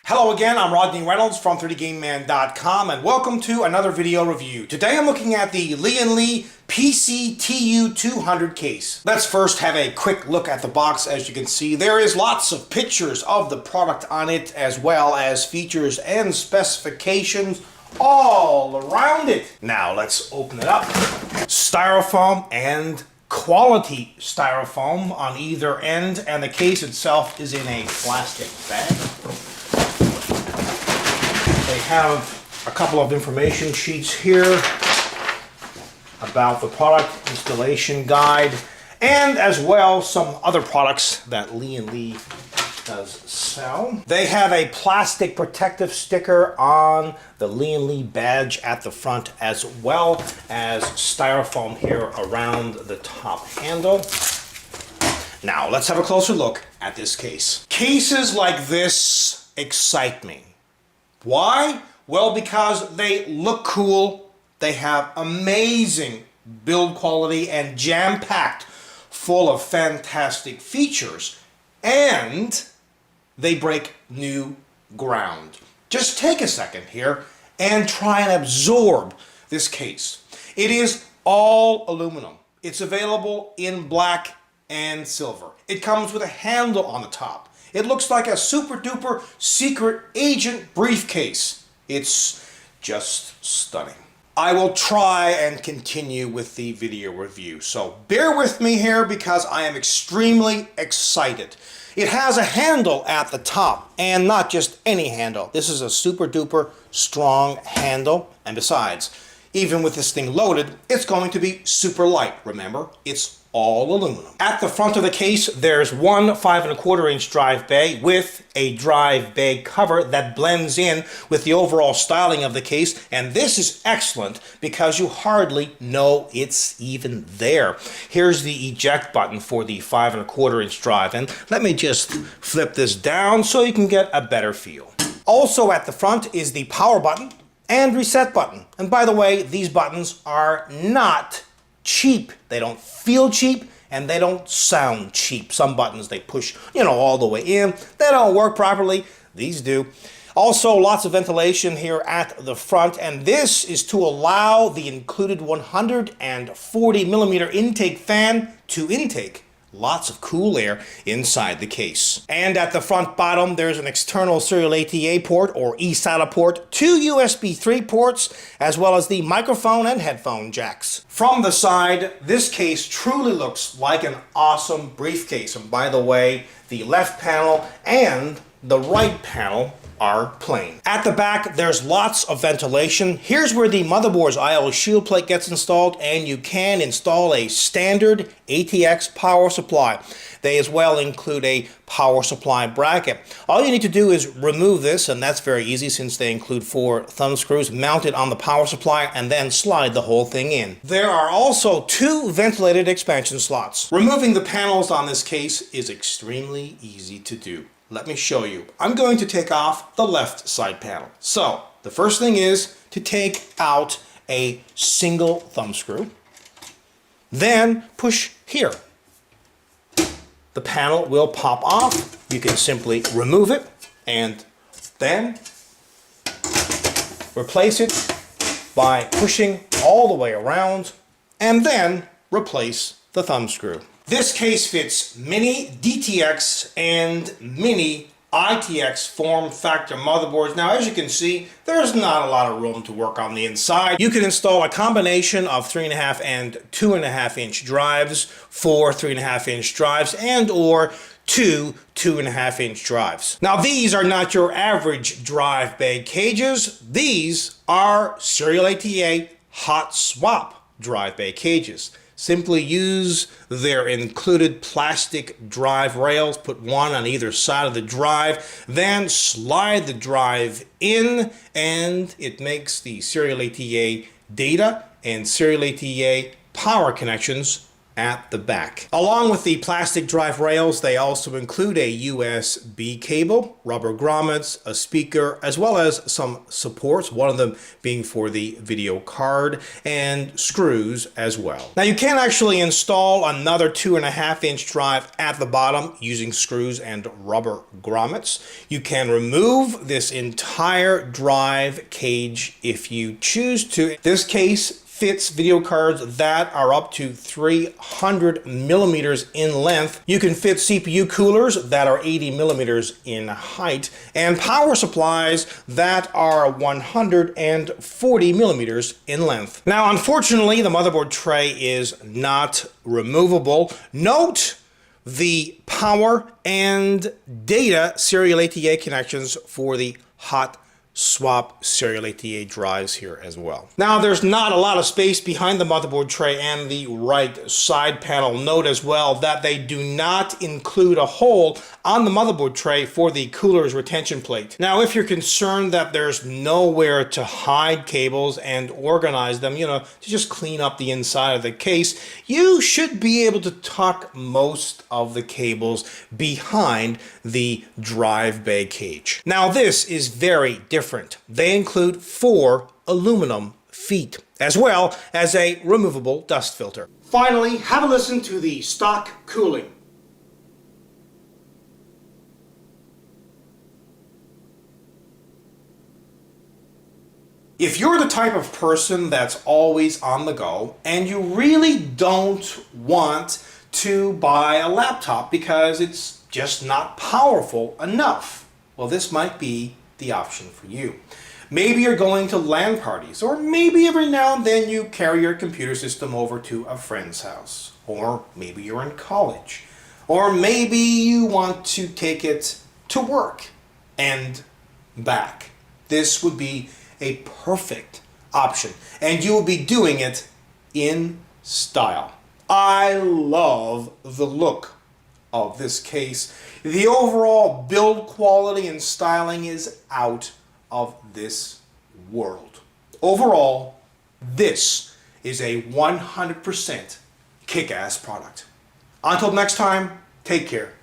Hello again, I'm Rodney Reynolds from 3dgameman.com and welcome to another video review. Today I'm looking at the Lian Li PC-TU200 case. Let's first have a quick look at the box. As you can see, there is lots of pictures of the product on it, as well as features and specifications all around it. Now let's open it up. Styrofoam and quality styrofoam on either end, and the case itself is in a plastic bag. They have a couple of information sheets here about the product, installation guide, and as well some other products that Lian Li does sell. They have a plastic protective sticker on the Lian Li badge at the front, as well as styrofoam here around the top handle. Now let's have a closer look at this case. Cases like this excite me. Why? Well, because they look cool, they have amazing build quality and jam-packed full of fantastic features, and they break new ground. Just take a second here and try and absorb this case. It is all aluminum. It's available in black and silver. It comes with a handle on the top. It looks like a super duper secret agent briefcase. It's just stunning. I will try and continue with the video review, so bear with me here because I am extremely excited. It has a handle at the top, and not just any handle. This is a super duper strong handle, and besides, even with this thing loaded, it's going to be super light. Remember, it's all aluminum. At the front of the case, there's one 5¼ drive bay with a drive bay cover that blends in with the overall styling of the case, and this is excellent because you hardly know it's even there. Here's the eject button for the 5¼ drive, and let me just flip this down so you can get a better feel. Also at the front is the power button and reset button. And by the way, these buttons are not cheap. They don't feel cheap and they don't sound cheap. Some buttons they push, all the way in. They don't work properly. These do. Also, lots of ventilation here at the front, and this is to allow the included 140mm intake fan to intake lots of cool air inside the case. And at the front bottom, there's an external serial ATA port or eSATA port, 2 USB 3 ports, as well as the microphone and headphone jacks. From the side, this case truly looks like an awesome briefcase. And by the way, the left panel and the right panel are plain. At the back, there's lots of ventilation. Here's where the motherboard's I/O shield plate gets installed, and you can install a standard ATX power supply. They as well include a power supply bracket. All you need to do is remove this, and that's very easy since they include 4 thumb screws, mount it on the power supply, and then slide the whole thing in. There are also 2 ventilated expansion slots. Removing the panels on this case is extremely easy to do. Let me show you. I'm going to take off the left side panel. So the first thing is to take out a single thumb screw. Then push here. The panel will pop off. You can simply remove it and then replace it by pushing all the way around, and then replace the thumb screw. This case fits mini-itx and mini-itx form factor motherboards. Now, as you can see, there's not a lot of room to work on the inside. You can install a combination of 3.5 and 2.5-inch drives, 4 3.5-inch drives, and or 2 2.5-inch drives. Now, these are not your average drive bay cages. These are serial ATA hot swap drive bay cages. Simply use their included plastic drive rails, put one on either side of the drive, then slide the drive in, and it makes the serial ATA data and serial ATA power connections at the back. Along with the plastic drive rails, they also include a USB cable, rubber grommets, a speaker, as well as some supports, one of them being for the video card, and screws as well. Now you can actually install another 2.5-inch drive at the bottom using screws and rubber grommets. You can remove this entire drive cage if you choose to. This case fits video cards that are up to 300 millimeters in length. You can fit CPU coolers that are 80 millimeters in height, and power supplies that are 140 millimeters in length. Now, unfortunately, the motherboard tray is not removable. Note the power and data serial ATA connections for the hot swap serial ATA drives here as well. Now, there's not a lot of space behind the motherboard tray and the right side panel. Note as well that they do not include a hole on the motherboard tray for the cooler's retention plate. Now, if you're concerned that there's nowhere to hide cables and organize them, to just clean up the inside of the case, you should be able to tuck most of the cables behind the drive bay cage. Now, this is very different. They include 4 aluminum feet, as well as a removable dust filter. Finally, have a listen to the stock cooling. If you're the type of person that's always on the go and you really don't want to buy a laptop because it's just not powerful enough, well, this might be the option for you. Maybe you're going to LAN parties, or maybe every now and then you carry your computer system over to a friend's house, or maybe you're in college, or maybe you want to take it to work and back. This would be a perfect option, and you will be doing it in style. I love the look of this case. The overall build quality and styling is out of this world. Overall, this is a 100% kick-ass product. Until next time, take care.